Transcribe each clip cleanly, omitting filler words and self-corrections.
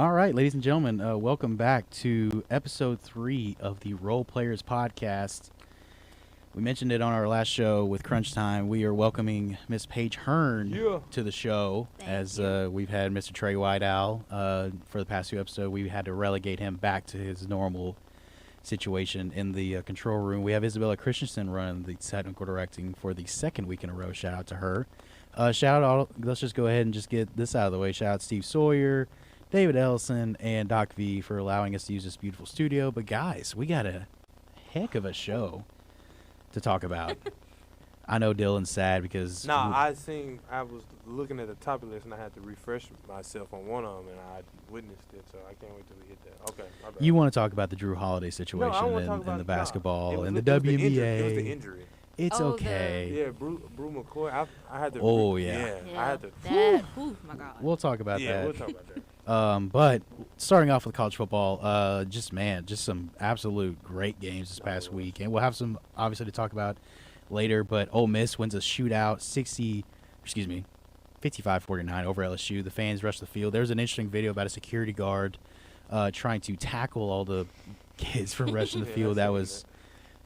All right, ladies and gentlemen, welcome back to episode 3 of the Role Players Podcast. We mentioned it on our last show with Crunch Time. We are welcoming Miss Paige Hearn to the show. We've had Mr. Trey Whiteowl for the past 2 episodes. We had to relegate him back to his normal situation in the control room. We have Isabella Christensen running the technical directing for the second week in a row. Shout out to her. Shout out, let's just go ahead and just get this out of the way. Shout out Steve Sawyer, David Ellison, and Doc V for allowing us to use this beautiful studio. But guys, we got a heck of a show to talk about. I know Dylan's sad because... I was looking at the topic list and I had to refresh myself on one of them and I witnessed it, so I can't wait till we hit that. Okay, my bad. You want to talk about the Drew Holiday situation in the basketball and the WNBA. It was the injury. It's okay. Yeah, Brew McCoy. I had to... Oh, yeah. I had to... Oh, my God. We'll talk about that. Yeah, we'll talk about that. But starting off with college football, just some absolute great games this past week. And we'll have some, obviously, to talk about later. But Ole Miss wins a shootout 55-49 over LSU. The fans rushed the field. There's an interesting video about a security guard trying to tackle all the kids from rushing the field. That was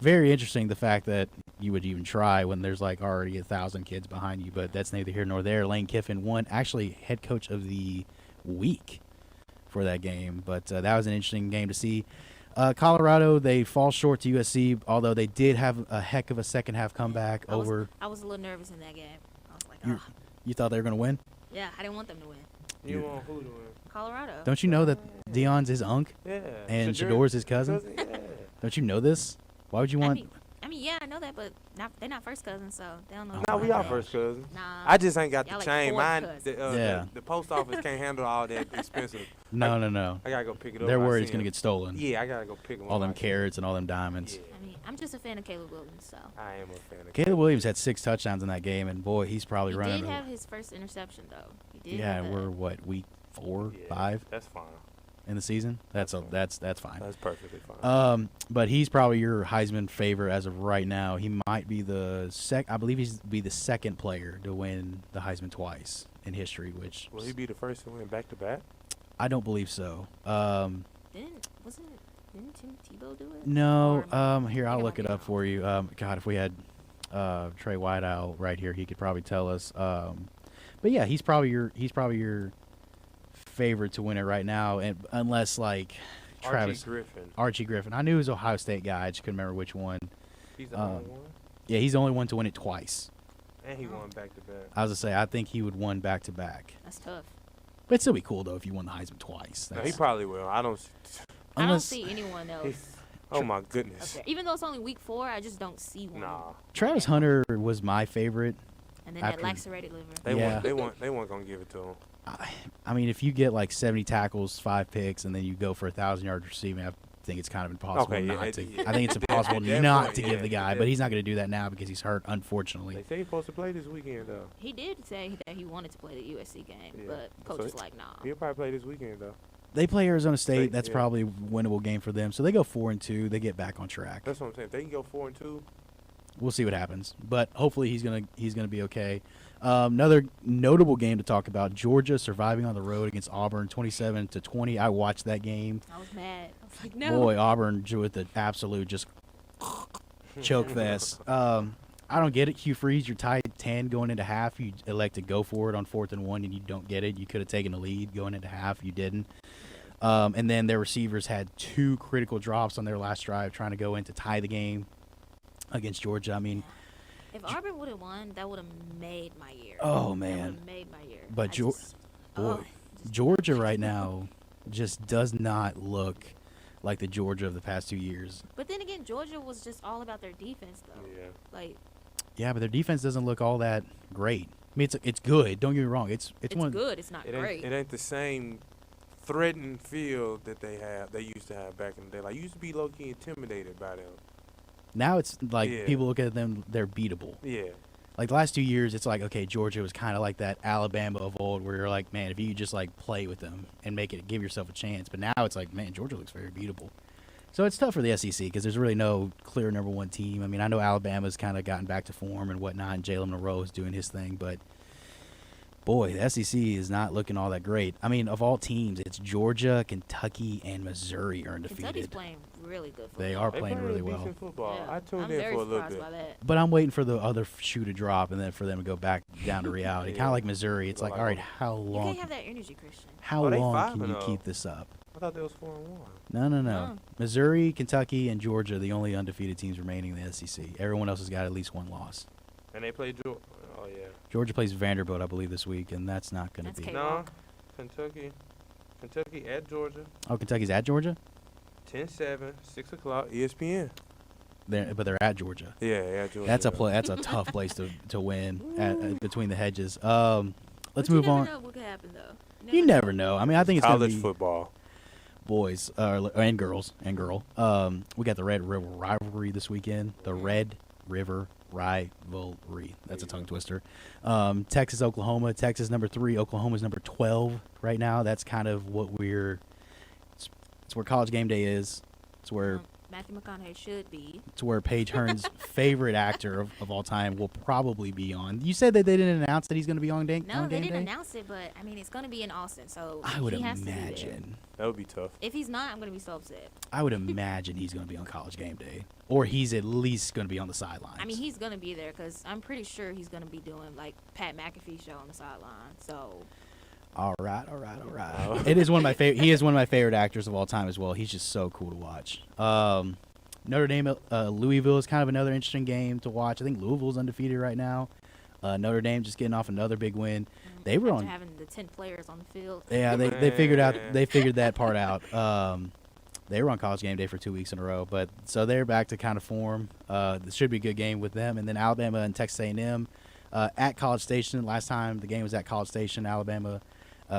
very interesting, the fact that you would even try when there's like already 1,000 kids behind you. But that's neither here nor there. Lane Kiffin won, actually, head coach of the week for that game. But that was an interesting game to see. Colorado, they fall short to USC, although they did have a heck of a second half comeback I was a little nervous in that game. I was like, You thought they were going to win? Yeah, I didn't want them to win. You want who to win? Colorado. Don't you know that Deion's his uncle? Yeah. And Shador's his cousin? Yeah. Don't you know this? Why would you want... I mean, yeah, I know that, but they're not first cousins, so they don't know. No, we are first cousins. Nah. I just ain't got Y'all the like chain. fourth Mine, cousins. the post office can't handle all that expensive. No. I gotta go pick it up. They're worried it's going to get stolen. Yeah, I gotta go pick them up. All them carrots and all them diamonds. Yeah. I mean, I'm just a fan of Caleb Williams, so. I am a fan of Caleb Williams had 6 touchdowns in that game, and boy, he's probably running. He did have his first interception, though. He did. Yeah, we're week 4, 5? That's fine. In the season? That's fine. That's perfectly fine. But he's probably your Heisman favorite as of right now. He might be I believe he's the second player to win the Heisman twice in history, which... Will he be the first to win back-to-back? I don't believe so. Didn't Tim Tebow do it? No. Here, I'll look it up for you. God, if we had Trey Whiteowl right here, he could probably tell us. But yeah, he's probably your favorite to win it right now, and unless like Archie Griffin. I knew he was an Ohio State guy. I just couldn't remember which one. He's the only one. Yeah, he's the only one to win it twice. And he won back to back. I was gonna say, I think he would win back to back. That's tough. But it'd still be cool though if you won the Heisman twice. No, he probably will. I don't see anyone else. Oh my goodness. Okay. Even though it's only week 4, I just don't see one. Nah. Travis Hunter was my favorite. And then that lacerated liver. They weren't gonna give it to him. I mean, if you get like 70 tackles, 5 picks, and then you go for 1,000 yards receiving, I think it's kind of impossible I think it's impossible not to give the guy, but he's not going to do that now because he's hurt, unfortunately. They say he's supposed to play this weekend, though. He did say that he wanted to play the USC game, but coach was like, nah. He'll probably play this weekend, though. They play Arizona State. That's probably a winnable game for them. So they go 4-2. They get back on track. That's what I'm saying. If they can go 4-2. We'll see what happens, but hopefully he's gonna be okay. Another notable game to talk about: Georgia surviving on the road against Auburn, 27-20. I watched that game. I was mad. I was like, no. Boy, Auburn with the absolute just choke fest. I don't get it. Hugh Freeze, you're tied 10 going into half. You elect to go for it on 4th and 1, and you don't get it. You could have taken the lead going into half. You didn't. And then their receivers had 2 critical drops on their last drive, trying to go in to tie the game against Georgia. I mean, if Auburn would have won, that would have made my year. Oh man, that would have made my year. But Georgia right now just does not look like the Georgia of the past 2 years. But then again, Georgia was just all about their defense, though. Yeah, but their defense doesn't look all that great. I mean, it's good. Don't get me wrong. It's good. It's not great. It ain't the same threatening field that they used to have back in the day. Like, you used to be low key intimidated by them. Now it's like people look at them, they're beatable. Yeah. Like the last 2 years, it's like, okay, Georgia was kind of like that Alabama of old where you're like, man, if you could just like play with them and give yourself a chance. But now it's like, man, Georgia looks very beatable. So it's tough for the SEC because there's really no clear number 1 team. I mean, I know Alabama's kind of gotten back to form and whatnot, and Jalen Monroe is doing his thing. But boy, the SEC is not looking all that great. I mean, of all teams, it's Georgia, Kentucky, and Missouri are undefeated. Kentucky's playing really good football. They are playing really well. Decent football. Yeah, I tuned I'm in very for a little surprised bit. by that. But I'm waiting for the other shoe to drop and then for them to go back down to reality. Yeah. Kind of like Missouri. It's like, all right, how You long? can't have that energy, Christian. How Oh, they long can you 5-0. keep this up? I thought they was 4-1. No. No. Missouri, Kentucky, and Georgia are the only undefeated teams remaining in the SEC. Everyone else has got at least one loss. And they played Georgia. Oh, yeah. Georgia plays Vanderbilt, I believe, this week, and that's not going to That's be. K-Rock. No, Kentucky at Georgia. Oh, Kentucky's at Georgia? 10-7, 6 o'clock, ESPN. But they're at Georgia. Yeah, at Georgia. That's a That's a tough place to win between the hedges. Let's But move you on. never know what could happen, though. You never know. I mean, I think it's going to college be football. boys and girls and girl. We got the Red River rivalry this weekend. The Red River rivalry. That's a tongue twister. Texas, Oklahoma. Texas number 3. Oklahoma's number 12 right now. That's kind of what it's where College Game Day is. It's where Matthew McConaughey should be. It's where Paige Hearn's favorite actor of all time will probably be on. You said that they didn't announce that he's going to be on Game No, they Day? didn't announce it, but I mean, it's going to be in Austin, so I would he has to be there. imagine. That would be tough. If he's not, I'm going to be so upset. I would imagine he's going to be on College Game Day, or he's at least going to be on the sidelines. I mean, he's going to be there because I'm pretty sure he's going to be doing like Pat McAfee show on the sideline. So All right. Oh. It is one of my favorite. He is one of my favorite actors of all time as well. He's just so cool to watch. Notre Dame, Louisville is kind of another interesting game to watch. I think Louisville's undefeated right now. Notre Dame just getting off another big win. They were after on. having the 10 players on the field. Yeah, they figured that part out. They were on College Game Day for 2 weeks in a row, but so they're back to kind of form. This should be a good game with them, and then Alabama and Texas A&M at College Station. Last time the game was at College Station, Alabama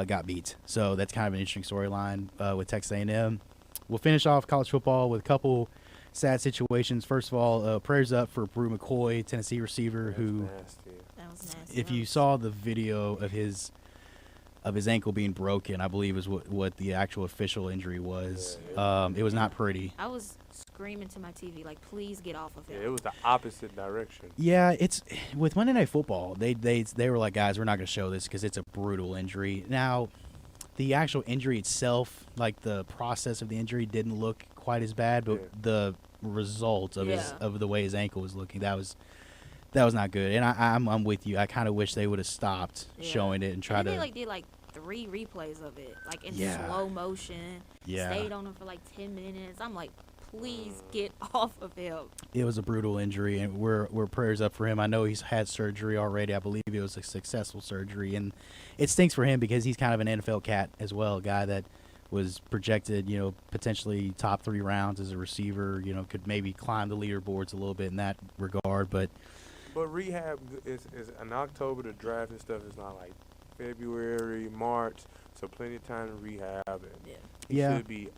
got beat. So that's kind of an interesting storyline with Texas A&M. We'll finish off college football with a couple sad situations. First of all, prayers up for Brew McCoy, Tennessee receiver, who, That was nasty. if you saw the video of his ankle being broken, I believe is what the actual official injury was. It was not pretty. I was screaming to my TV, like, please get off of him. Yeah, it was the opposite direction. Yeah, it's with Monday Night Football. They were like, guys, we're not going to show this because it's a brutal injury. Now, the actual injury itself, like the process of the injury, didn't look quite as bad, but the result of of the way his ankle was looking, that was not good. And I'm with you. I kind of wish they would have stopped showing it and tried to. They did like 3 replays of it, like in Yeah. slow motion. Yeah. Stayed on him for like 10 minutes. I'm like, please get off of him. It was a brutal injury, and we're prayers up for him. I know he's had surgery already. I believe it was a successful surgery, and it stinks for him because he's kind of an NFL cat as well, a guy that was projected, potentially top 3 rounds as a receiver, could maybe climb the leaderboards a little bit in that regard, but rehab is in October. The draft and stuff is not like February, March, so plenty of time to rehab, and he should be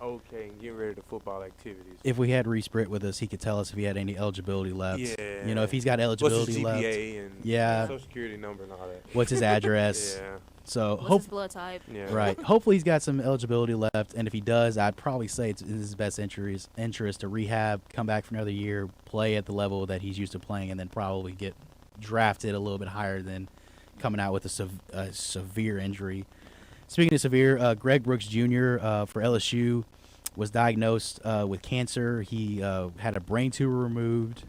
okay and getting ready to football activities. If we had Reese Britt with us, he could tell us if he had any eligibility left. Yeah. If he's got eligibility What's his left. GPA and Social Security number and all that. What's his address? Yeah. So What's his blood type? Yeah. Right. Hopefully he's got some eligibility left, and if he does, I'd probably say it's in his best interest to rehab, come back for another year, play at the level that he's used to playing, and then probably get drafted a little bit higher than coming out with a severe injury. Speaking of severe, Greg Brooks Jr. For LSU was diagnosed with cancer. He had a brain tumor removed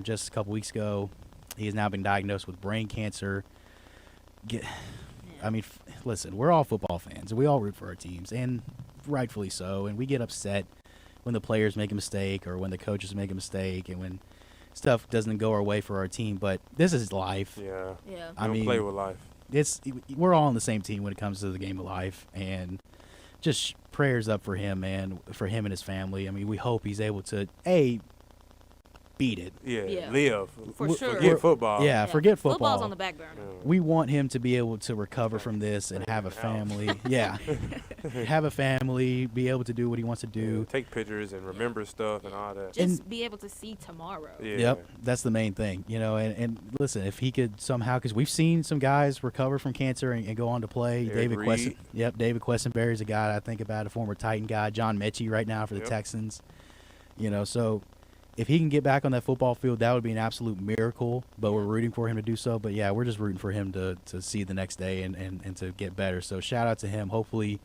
just a couple weeks ago. He has now been diagnosed with brain cancer. I mean, listen, we're all football fans, and we all root for our teams, and rightfully so, and we get upset when the players make a mistake or when the coaches make a mistake and when stuff doesn't go our way for our team, but this is life. Yeah. I mean, play with life. We're all on the same team when it comes to the game of life, and just prayers up for him, man, for him and his family. I mean, we hope he's able to, beat it. Yeah. Live. For sure. Forget football. Yeah, forget football. Football's on the back burner. We want him to be able to recover from this and have a family. Yeah. Have a family, be able to do what he wants to do. Take pictures and remember stuff and all that. Just be able to see tomorrow. Yeah. Yep, that's the main thing, and listen, if he could somehow, because we've seen some guys recover from cancer and go on to play. David Questenberry is a guy I think about, a former Titan guy. John Mechie right now for the Texans. So if he can get back on that football field, that would be an absolute miracle. But we're rooting for him to do so. But yeah, we're just rooting for him to see the next day and to get better. So shout out to him. Hopefully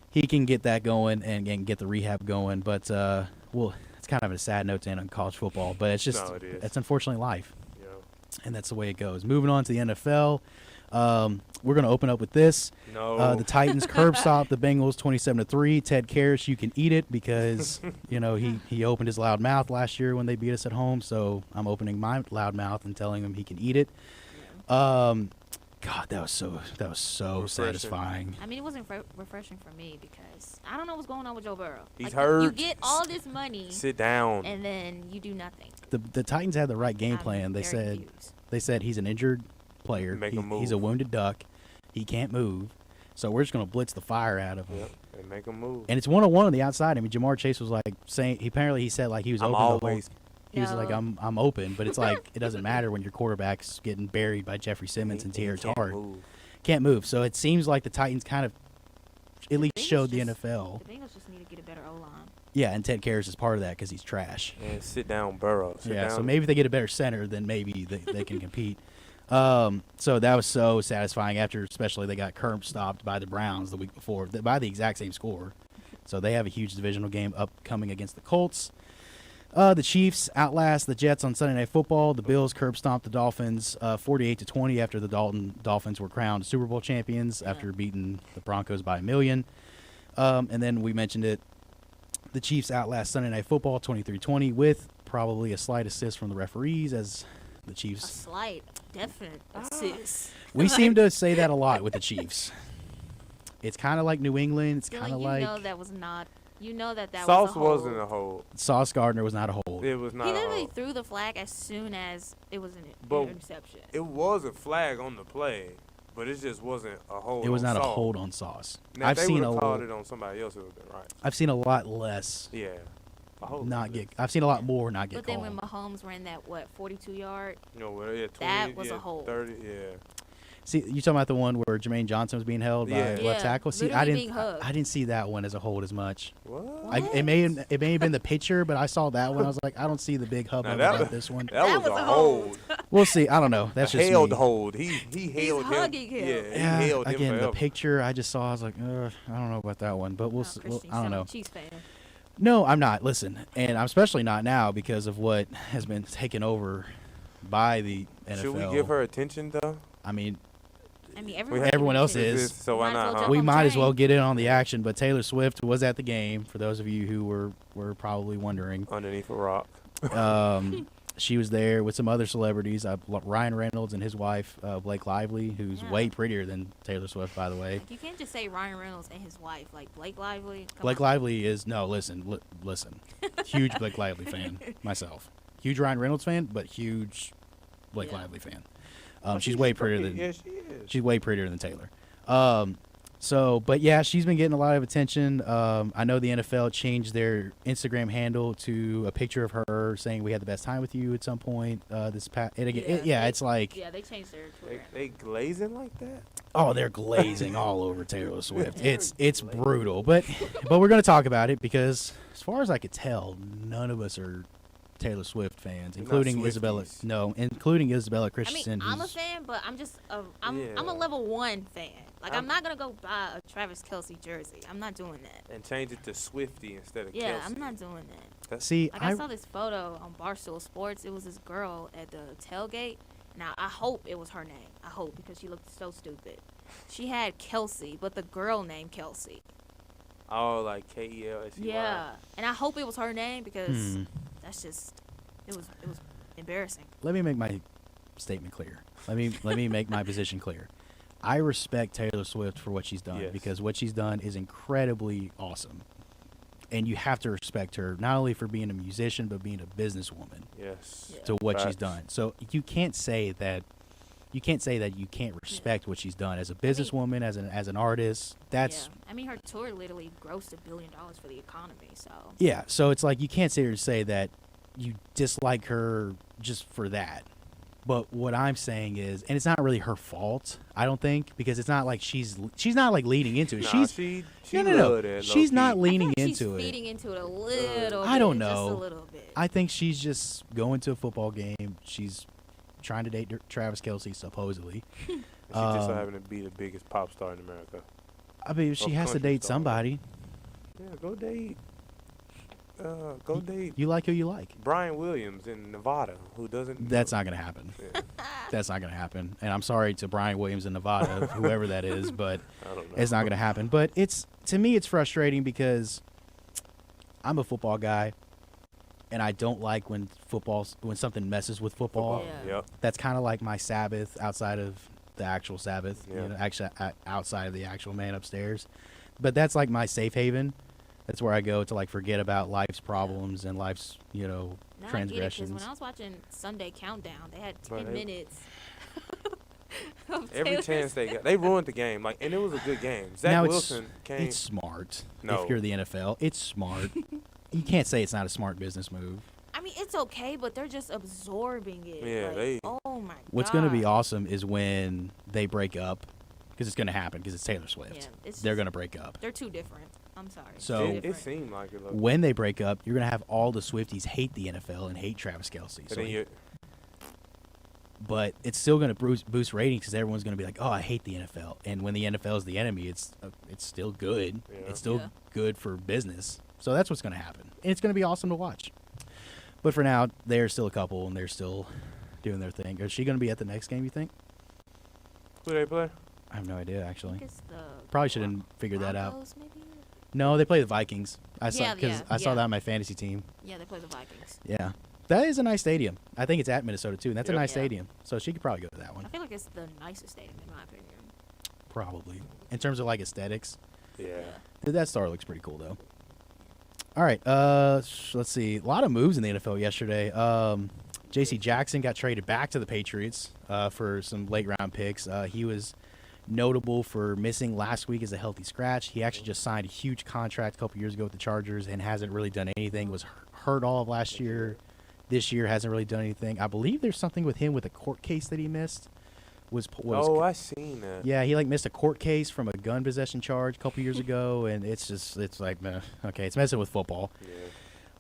he can get that going and get the rehab going. But well, it's kind of a sad note to end on college football. But it's just it's unfortunately life. Yeah. And that's the way it goes. Moving on to the NFL. We're going to open up with this. No. The Titans curb stopped the Bengals 27-3. Ted Karras, you can eat it because, he opened his loud mouth last year when they beat us at home. So I'm opening my loud mouth and telling him he can eat it. God, that was so satisfying. I mean, it wasn't refreshing for me because I don't know what's going on with Joe Burrow. He's hurt. You get all this money. Sit down. And then you do nothing. The Titans had the right game plan. They said he's an injured player. He's a wounded duck. He can't move. So we're just going to blitz the fire out of him. Yep, and make him move. And it's 1-on-1 on the outside. I mean, Jamar Chase was like saying, he said like he was open. He was like, I'm open, but it's like it doesn't matter when your quarterback's getting buried by Jeffrey Simmons and Tierra Tart. Can't move. So it seems like the Titans kind of at least showed the NFL. The Bengals just need to get a better O-line. Yeah, and Ted Karras is part of that because he's trash. And sit down, Burrow. Sit down. So maybe if they get a better center, then maybe they can compete. So that was so satisfying after especially they got curb stopped by the Browns the week before by the exact same score. So they have a huge divisional game upcoming against the Colts. The Chiefs outlast the Jets on Sunday Night Football. The Bills curb stomped the Dolphins 48-20 after the Dolphins were crowned Super Bowl champions after beating the Broncos by 1 million. And then we mentioned it. The Chiefs outlast Sunday Night Football 23-20 with probably a slight assist from the referees as the Chiefs. A slight, definite assist. We seem to say that a lot with the Chiefs. It's kind of like New England. It's kind of like. that was not. That Sauce was a hold. wasn't a hold. Sauce Gardner was not a hold. It was not. He literally threw the flag as soon as it was an interception. It was a flag on the play, but it just wasn't a hold. It was not Sauce. a hold on Sauce. Now, if they would have called it on somebody else, it would have been right. I've seen a lot less. Yeah. I've seen a lot more not get called. But then when Mahomes ran that 42-yard, that was a hold. 30, yeah. See, you talking about the one where Jermaine Johnson was being held by left tackle? See, I didn't see that one as a hold as much. What? It may have been the picture, but I saw that one. I was like, I don't see the big hubbub about this one. That was a hold. We'll see. I don't know. That's just held me. hold. He held him. Hugging him. Yeah. He held him again, forever. the picture I just saw, I was like, I don't know about that one, but we'll see. I don't know. Chiefs fan. No, I'm not. Listen, and I'm especially not now because of what has been taken over by the NFL. Should we give her attention though? I mean, everyone else is. So why not? Huh? We might as well get in on the action. But Taylor Swift was at the game. For those of you who were probably wondering, underneath a rock. She was there with some other celebrities, Ryan Reynolds and his wife, Blake Lively, who's way prettier than Taylor Swift, by the way. You can't just say Ryan Reynolds and his wife, like Blake Lively. Lively is listen, huge Blake Lively fan myself. Huge Ryan Reynolds fan, but huge Blake Lively fan. She's way prettier than. Yeah, she is. She's way prettier than Taylor. But yeah, she's been getting a lot of attention. I know the NFL changed their Instagram handle to a picture of her saying we had the best time with you at some point. It's like. Yeah, they changed their Twitter. They glazing like that? Oh, they're glazing all over Taylor Swift. It's brutal, but we're gonna talk about it because as far as I could tell, none of us are Taylor Swift fans, including Isabella. No, including Isabella Christensen. I mean, I'm a fan, but I'm just I'm a level 1 fan. Like I'm not gonna go buy a Travis Kelce jersey. I'm not doing that. And change it to Swiftie instead of Kelce. Yeah, I'm not doing that. I saw this photo on Barstool Sports. It was this girl at the tailgate. Now I hope it was her name. I hope because she looked so stupid. She had Kelsey, but the girl named Kelsey. Oh, like Kelsey. Yeah, and I hope it was her name because that's just it was embarrassing. Let me make my statement clear. Let me make my position clear. I respect Taylor Swift for what she's done because what she's done is incredibly awesome. And you have to respect her not only for being a musician but being a businesswoman. Yes. To what she's done. So you can't say that you can't respect what she's done as a businesswoman, as an artist. That's I mean her tour literally grossed $1 billion for the economy, so. Yeah, so it's like you can't sit here and say that you dislike her just for that. But what I'm saying is, and it's not really her fault, I don't think, because it's not like she's not like leaning into it. Nah, she no. She's not leaning into she's it. Feeding into it a little. I don't know. Just a little bit. I think she's just going to a football game. She's trying to date Travis Kelce, supposedly. She just so happened to be the biggest pop star in America. I mean, she has to date somebody. Yeah, go date. Go date. You like who you like. Brian Williams in Nevada, who doesn't. That's not going to happen. Yeah. That's not going to happen. And I'm sorry to Brian Williams in Nevada, whoever that is, but it's not going to happen. But to me, it's frustrating because I'm a football guy, and I don't like when something messes with football. Yeah. Yep. That's kind of like my Sabbath outside of the actual Sabbath. Yeah. You know, actually outside of the actual man upstairs. But that's like my safe haven. That's where I go to like forget about life's problems and life's, transgressions. When I was watching Sunday Countdown, they had 10 minutes. Every chance they got, they ruined the game. And it was a good game. Zach now Wilson came. It's smart. No. If you're the NFL, it's smart. You can't say it's not a smart business move. I mean, it's okay, but they're just absorbing it. Yeah, oh my god. What's going to be awesome is when they break up, because it's going to happen because it's Taylor Swift. Yeah, they're going to break up. They're too different. I'm sorry. So it seemed like it. When they break up, you're going to have all the Swifties hate the NFL and hate Travis Kelce. But it's still going to boost ratings because everyone's going to be like, oh, I hate the NFL. And when the NFL is the enemy, it's still good. Yeah. It's still good for business. So that's what's going to happen. And it's going to be awesome to watch. But for now, they're still a couple, and they're still doing their thing. Is she going to be at the next game, you think? Who they play? I have no idea, actually. I think it's Probably should have figured that out. Maybe? No, they play the Vikings. I saw that on my fantasy team. Yeah, they play the Vikings. Yeah. That is a nice stadium. I think it's at Minnesota, too, and that's a nice stadium. So she could probably go to that one. I feel like it's the nicest stadium, in my opinion. Probably. In terms of, aesthetics. Yeah. That star looks pretty cool, though. All right. Let's see. A lot of moves in the NFL yesterday. J.C. Jackson got traded back to the Patriots for some late-round picks. He was notable for missing last week as a healthy scratch. He actually just signed a huge contract a couple years ago with the Chargers and hasn't really done anything. Was hurt all of last year. This year hasn't really done anything. I believe there's something with him with a court case that he missed. I seen that. Yeah, he missed a court case from a gun possession charge a couple years ago, and it's like, meh. Okay, it's messing with football.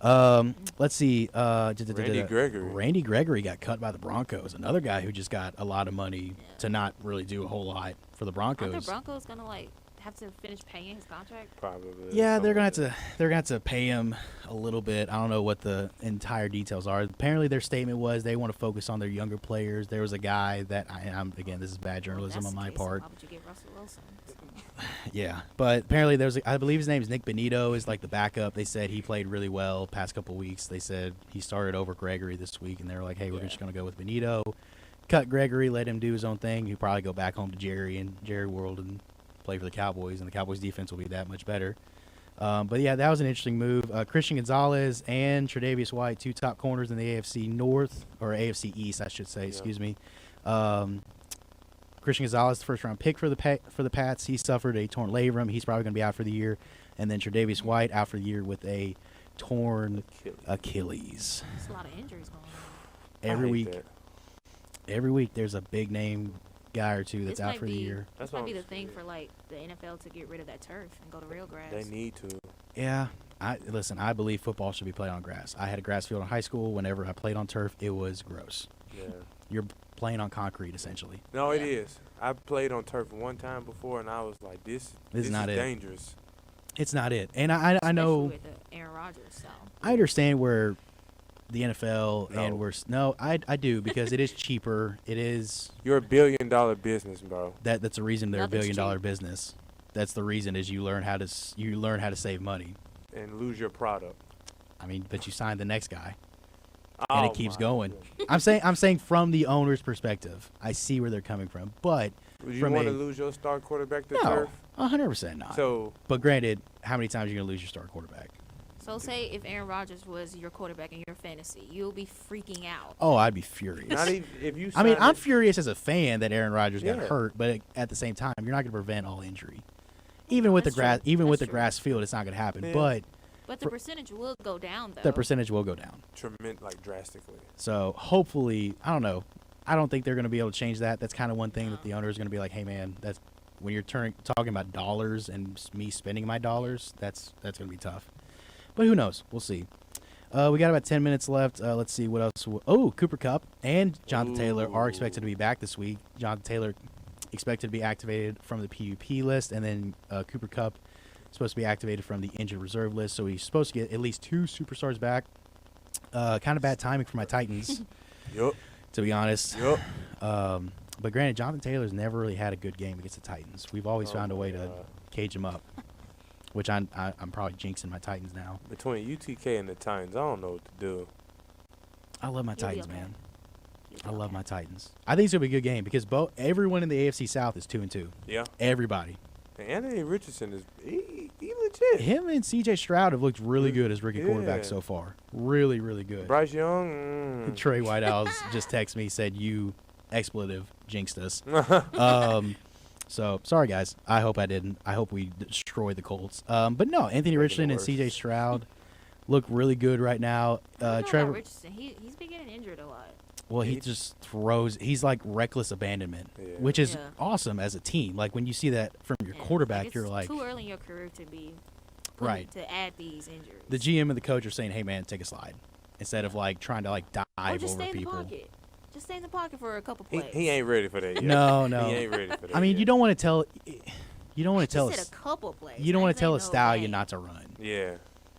Yeah. Let's see. Randy Gregory got cut by the Broncos. Another guy who just got a lot of money to not really do a whole lot for the Broncos. Are the Broncos gonna have to finish paying his contract? Probably. Yeah, they're gonna have to pay him a little bit. I don't know what the entire details are. Apparently, their statement was they want to focus on their younger players. There was a guy that again, this is bad journalism on my part. Why would you get Russell Wilson? Yeah, but apparently I believe his name is Nick Benito is the backup. They said he played really well past couple weeks. They said he started over Gregory this week, and they were like, hey, we're just going to go with Benito. Cut Gregory, let him do his own thing. He'll probably go back home to Jerry World and play for the Cowboys, and the Cowboys defense will be that much better. But yeah, that was an interesting move. Christian Gonzalez and Tre'Davious White, two top corners in the AFC North, or AFC East, I should say, excuse me. Christian Gonzalez, the first-round pick for the Pats. He suffered a torn labrum. He's probably going to be out for the year. And then Tre'Davious White out for the year with a torn Achilles. There's a lot of injuries going on. Every week there's a big-name guy or two that's out for the year. This might be the thing for the NFL to get rid of that turf and go to real grass. They need to. Yeah. I believe football should be played on grass. I had a grass field in high school. Whenever I played on turf, it was gross. Yeah. You're playing on concrete, essentially. No, it is. I played on turf one time before, and I was like, this is not dangerous. It's not it. And I know. With Aaron Rodgers, so. I understand where the NFL I do, because it is cheaper. It is. You're a $1 billion business, bro. That's the reason they're a $1 billion business. That's the reason is you learn how to save money and lose your product. I mean, but you sign the next guy. And it keeps going. I'm saying from the owner's perspective, I see where they're coming from. But would you want to lose your star quarterback to turf? 100% not. But granted, how many times are you going to lose your star quarterback? So say if Aaron Rodgers was your quarterback in your fantasy, you'll be freaking out. Oh, I'd be furious. Not even if you. I'm furious as a fan that Aaron Rodgers got hurt, but at the same time, you're not going to prevent all injury. Even with the grass field, it's not going to happen. Yeah. But the percentage will go down, though. The percentage will go down. Drastically. So hopefully, I don't know. I don't think they're going to be able to change that. That's kind of one thing that the owner is going to be like, hey, man, that's when you're talking about dollars and me spending my dollars, that's going to be tough. But who knows? We'll see. We got about 10 minutes left. Let's see what else. Cooper Kupp and Jonathan Taylor are expected to be back this week. Jonathan Taylor expected to be activated from the PUP list, and then Cooper Kupp supposed to be activated from the injured reserve list. So he's supposed to get at least 2 superstars back. Kind of bad timing for my Titans, Yup. to be honest. Yup. But granted, Jonathan Taylor's never really had a good game against the Titans. We've always found a way to cage him up, which I'm probably jinxing my Titans now. Between UTK and the Titans, I don't know what to do. I love my Titans, okay. man. I love my Titans. I think it's going to be a good game because everyone in the AFC South is 2-2. Yeah. Everybody. And Anthony Richardson is he legit. Him and C.J. Stroud have looked really good as rookie quarterbacks so far. Really, really good. Bryce Young. Trey Whitehouse just texted me, said, you expletive jinxed us. So, sorry, guys. I hope I didn't. I hope we destroyed the Colts. But no, Anthony Richardson and C.J. Stroud look really good right now. Trevor Richardson, he's been getting injured a lot. Well, he just throws. He's like reckless abandonment, which is awesome as a team. Like when you see that from your quarterback, like you're like, too early in your career to be to add these injuries. The GM and the coach are saying, "Hey, man, take a slide," instead of like trying to like dive just over stay in people. The pocket. Just stay in the pocket for a couple plays. He ain't ready for that yet. No. He ain't ready for that. I mean, you don't want to tell. You don't want to tell us a couple plays. You don't want to tell a stallion not to run. Yeah.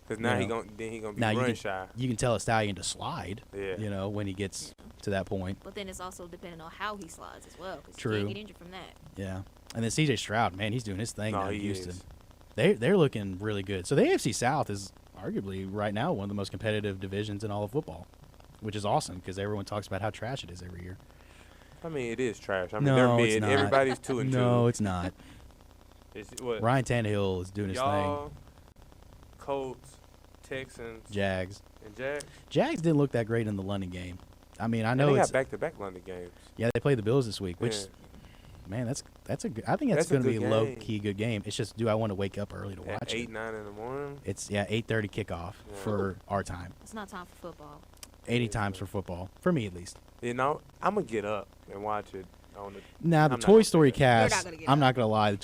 Because now he gonna be run shy. You can tell a stallion to slide. Yeah. You know, when he gets to that point. But then it's also depending on how he slides as well. Because True. You can't get injured from that. Yeah. And then C.J. Stroud, man, he's doing his thing down in Houston. Is. They're looking really good. So the AFC South is arguably right now one of the most competitive divisions in all of football, which is awesome because everyone talks about how trash it is every year. I mean, it is trash. I mean, they're mid. Everybody's 2-2. No, it's not. What? Ryan Tannehill is doing his thing. Colts, Texans, Jags. And Jags? Jags didn't look that great in the London game. I mean, I know they it's got back-to-back London games. Yeah, they played the Bills this week, which, man, that's a good. I think that's going to be a low-key good game. It's just, do I want to wake up early to watch it? 8-9 in the morning. It's 8:30 kickoff for our time. It's not time for football. 80 times for football, for me at least. You know, I'm gonna get up and watch it on the. Now the Toy Story cast. I'm not gonna lie.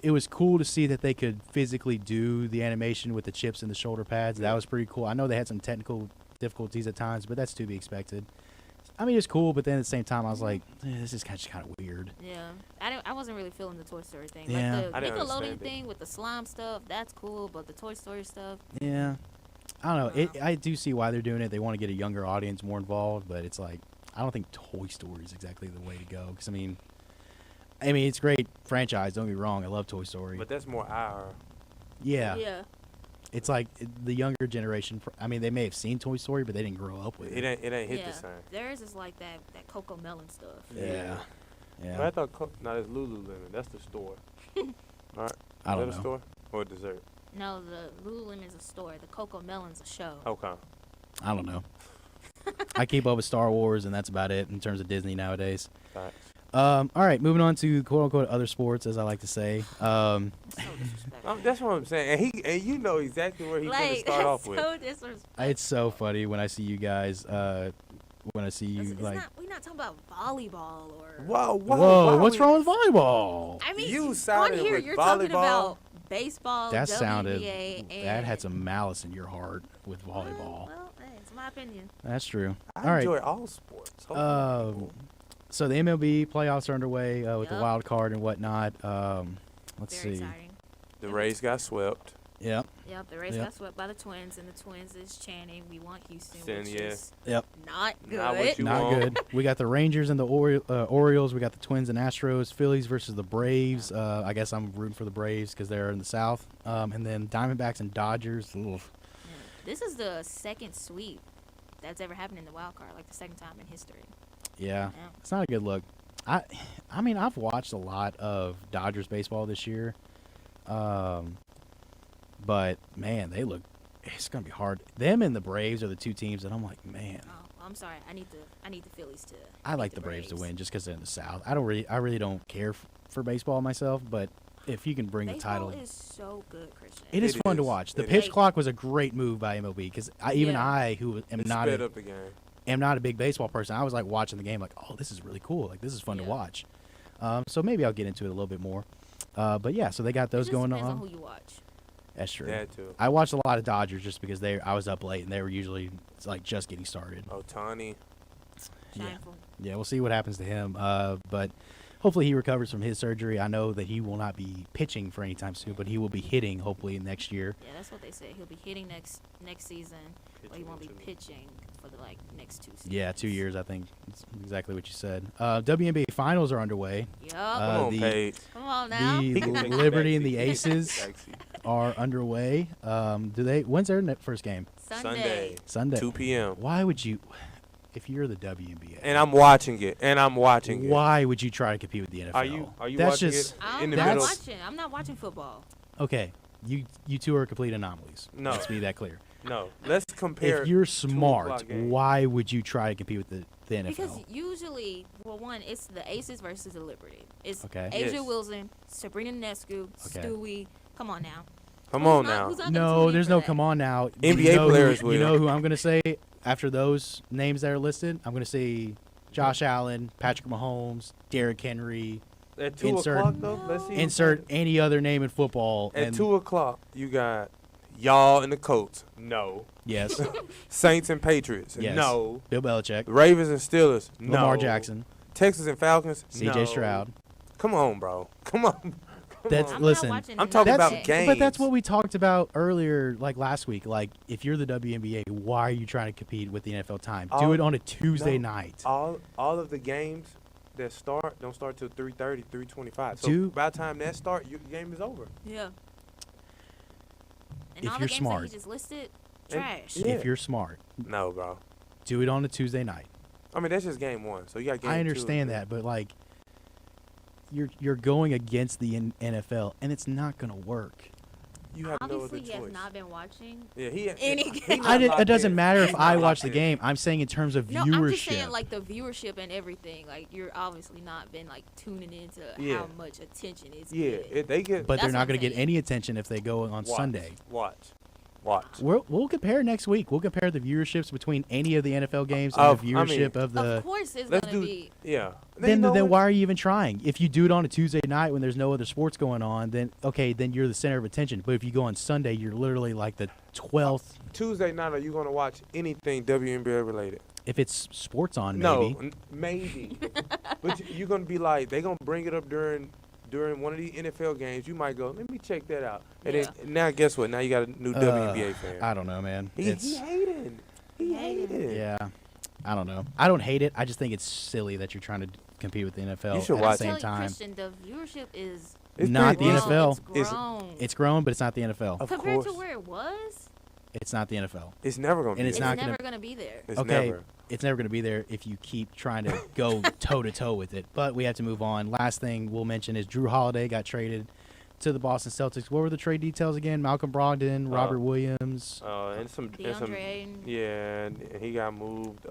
It was cool to see that they could physically do the animation with the chips and the shoulder pads. That was pretty cool. I know they had some technical difficulties at times, but that's to be expected. I mean, it's cool, but then at the same time, I was like, this is kind of weird. Yeah, I wasn't really feeling the Toy Story thing. Yeah. Like the Nickelodeon thing with the slime stuff, that's cool, but the Toy Story stuff. Yeah. I don't know. I do see why they're doing it. They want to get a younger audience more involved, but it's like, I don't think Toy Story is exactly the way to go. Because, I mean, it's a great franchise. Don't get me wrong. I love Toy Story. But that's more our. Yeah. Yeah. It's like the younger generation. I mean, they may have seen Toy Story, but they didn't grow up with it. It ain't hit the same. Theirs is like that Coco Melon stuff. Yeah. Yeah. But I thought, that's Lululemon. That's the store. All right. I don't know. Is that a store or a dessert? No, the Lululemon is a store. The Coco Melon's a show. Okay. I don't know. I keep up with Star Wars, and that's about it in terms of Disney nowadays. Facts. All right, moving on to quote-unquote other sports, as I like to say. So disrespectful. That's what I'm saying. And you know exactly where he's going to start off with. So disrespectful. It's so funny when I see you guys, we're not talking about volleyball or... Whoa, what's wrong with volleyball? I mean, you on here you're talking about baseball, that WNBA, and... That had some malice in your heart with volleyball. Well, hey, it's my opinion. That's true. I enjoy all sports. So the MLB playoffs are underway with the wild card and whatnot. Let's see. Exciting. The Rays got swept. Yep, the Rays got swept by the Twins, and the Twins is chanting, "We want Houston," which is not good. Not good. We got the Rangers and the Orioles. We got the Twins and Astros. Phillies versus the Braves. I guess I'm rooting for the Braves because they're in the South. And then Diamondbacks and Dodgers. This is the second sweep that's ever happened in the wild card, like the second time in history. Yeah, it's not a good look. I mean, I've watched a lot of Dodgers baseball this year. But, man, it's going to be hard. Them and the Braves are the two teams that I'm like, man. Oh, I'm sorry. I need the Phillies to. I like the Braves to win just because they're in the South. I really don't care for baseball myself, but if you can bring the title. Baseball is so good, Christian. It is fun to watch. The pitch clock was a great move by MLB because I who am not. Sped up the game. am not a big baseball person. I was like watching the game like, oh, this is really cool. Like, this is fun to watch. So maybe I'll get into it a little bit more. But yeah, so they got those going on. Depends on who you watch. That's true. Yeah, too. I watched a lot of Dodgers just because I was up late and they were usually like just getting started. Ohtani. Yeah, we'll see what happens to him. But hopefully he recovers from his surgery. I know that he will not be pitching for any time soon, but he will be hitting hopefully next year. Yeah, that's what they say. He'll be hitting next season, but he won't be pitching for the next 2 seasons. Yeah, 2 years, I think. That's exactly what you said. WNBA finals are underway. Yup. Come on now. The Liberty and the Aces are underway. When's their first game? Sunday. 2 p.m. Why would you, if you're the WNBA, and I'm watching it, why would you try to compete with the NFL? Are you that's watching just, it in the middle? I'm not watching football. Okay, you two are complete anomalies. No. Let's be that clear. No, let's compare. If you're smart, why would you try to compete with the NFL? Because usually, one, it's the Aces versus the Liberty. It's okay. Asia Wilson, Sabrina Nescu, Stewie. Come on now. Come on now. No, there's no come on now. NBA players will. You know who I'm going to say after those names that are listed? I'm going to say Josh Allen, Patrick Mahomes, Derrick Henry. At 2 o'clock, though? Let's see. Insert any other name in football. At 2 o'clock, you got y'all and the Colts. No. Yes. Saints and Patriots. Yes. No. Bill Belichick. Ravens and Steelers. No. Lamar Jackson. Texas and Falcons. C.J. Stroud. Come on, bro. Come on. I'm talking about games. But that's what we talked about earlier, like last week. Like, if you're the WNBA, why are you trying to compete with the NFL time? Do it on a Tuesday night. All of the games that don't start till 3:30, 3:25. So by the time that start, your game is over. Yeah. And if all you're the games smart, that he just listed, trash. If you're smart, no, bro. Do it on a Tuesday night. I mean, that's just game one. So you got game 2. I understand that, but like, you're going against the NFL, and it's not going to work. You have Obviously, no other choice. he has not been watching any game. It doesn't matter if I watch the game. I'm saying in terms of viewership. No, I'm just saying like the viewership and everything. Like, you're obviously not been like tuning into how much attention is getting. They get. But they're not going to get any attention if they go on Sunday. Watch. We'll compare next week. We'll compare the viewerships between any of the NFL games and the viewership of the. Of course, it's going to be. Yeah. Then why are you even trying? If you do it on a Tuesday night when there's no other sports going on, then then you're the center of attention. But if you go on Sunday, you're literally like the 12th. Tuesday night, are you going to watch anything WNBA related? If it's sports on, maybe. No, maybe. But you're going to be like, they're going to bring it up during one of the NFL games. You might go, let me check that out. And then now, guess what? Now you got a new WNBA fan. I don't know, man. He hated. He hated. Yeah. I don't know. I don't hate it. I just think it's silly that you're trying to compete with the NFL you should at watch the same time. Christian, the viewership is not the NFL. It's grown. It's grown, but it's not the NFL. Compared to where it was? It's not the NFL. It's never going to be. It's never going to be there. It's never. It's never going to be there if you keep trying to go toe-to-toe with it. But we have to move on. Last thing we'll mention is Drew Holiday got traded to the Boston Celtics. What were the trade details again? Malcolm Brogdon, Robert Williams. And some Ayton. Yeah, and he got moved.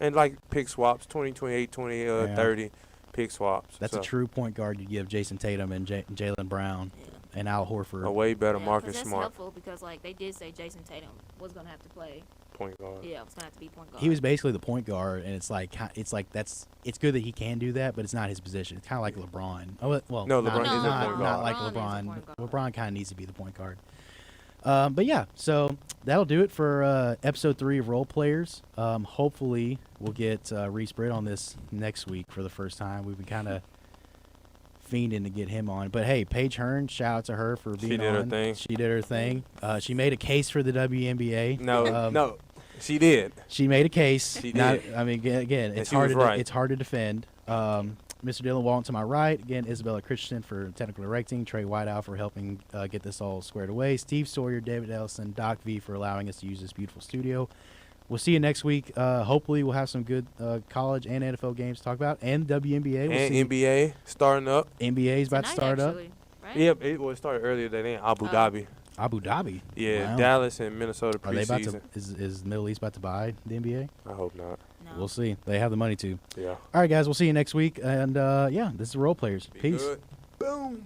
And like pick swaps, 2028, 2030 pick swaps. That's a true point guard you give Jason Tatum and Jaylen Brown and Al Horford. A way better Marcus that's Smart. Helpful because like they did say Jason Tatum was going to have to play point guard. Yeah, it was going to have to be point guard. He was basically the point guard, and it's good that he can do that, but it's not his position. It's kind of like LeBron. Well, no, LeBron is a point guard. Not like LeBron. LeBron kind of needs to be the point guard. But yeah, so that'll do it for episode 3 of Role Players. Hopefully, we'll get Reese Britt on this next week for the first time. We've been kind of fiending to get him on. But hey, Paige Hearn, shout out to her for being on. She did her thing. She made a case for the WNBA. No, she did. She made a case. She did. I mean, again, it's hard to defend. Mr. Dylan Walton to my right. Again, Isabella Christensen for technical directing. Trey Whiteout for helping get this all squared away. Steve Sawyer, David Ellison, Doc V for allowing us to use this beautiful studio. We'll see you next week. Hopefully, we'll have some good college and NFL games to talk about, and WNBA. NBA starting up. NBA is about to start up. Right? Yep, it started earlier than Abu Dhabi. Abu Dhabi? Yeah, wow. Dallas and Minnesota preseason. Are they about to, is Middle East about to buy the NBA? I hope not. No. We'll see. They have the money to. Yeah. All right, guys. We'll see you next week. And, this is Role Players. Peace. Good. Boom.